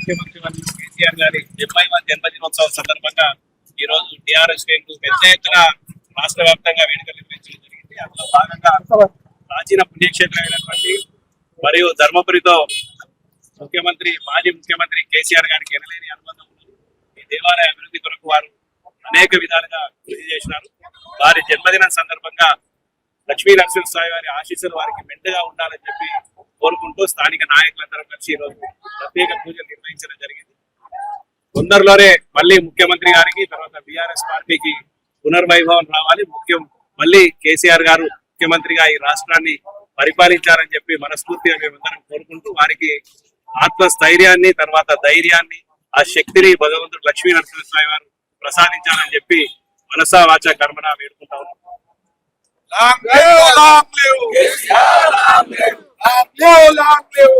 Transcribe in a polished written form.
ముఖ్యమంత్రి కేసీఆర్ గారి 70వ జన్మదినోత్సవం సందర్భంగా ఈ రోజు టీఆర్ఎస్ శ్రేణులు పెద్ద ఎత్తున రాష్ట్ర వ్యాప్తంగా వేడుకలు నిర్వహించడం జరిగింది. అందులో భాగంగా ప్రాచీన పుణ్యక్షేత్రమైనటువంటి మరియు ధర్మపురితో మాజీ ముఖ్యమంత్రి కేసీఆర్ గారికి ఎనలేని అనుబంధం ఉన్నది. ఈ దేవాలయ అభివృద్ధి కొరకు వారు అనేక విధాలుగా కృషి చేసినారు. వారి జన్మదినం సందర్భంగా లక్ష్మీ నరసింహస్వామి వారి ఆశీస్సులు వారికి మెండుగా ఉండాలని చెప్పి కోరుకుంటూ స్థానిక నాయకులందరం కలిసి ఈ రోజు ప్రత్యేక పూజలు నిర్వహించడం జరిగింది. తొందరలోనే మళ్ళీ ముఖ్యమంత్రి గారికి తర్వాత బీఆర్ఎస్ పార్టీకి పునర్వైభవం రావాలి, మళ్ళీ కేసీఆర్ గారు ముఖ్యమంత్రిగా ఈ రాష్ట్రాన్ని పరిపాలించాలని చెప్పి మనస్ఫూర్తిగా మేమందరం కోరుకుంటూ వారికి ఆత్మస్థైర్యాన్ని తర్వాత ధైర్యాన్ని ఆ శక్తిని భగవంతుడు లక్ష్మీ నరసింహస్వామి వారు ప్రసాదించాలని చెప్పి మనసా వాచ కర్మన వేడుకుంటా ఉన్నాం. Long live!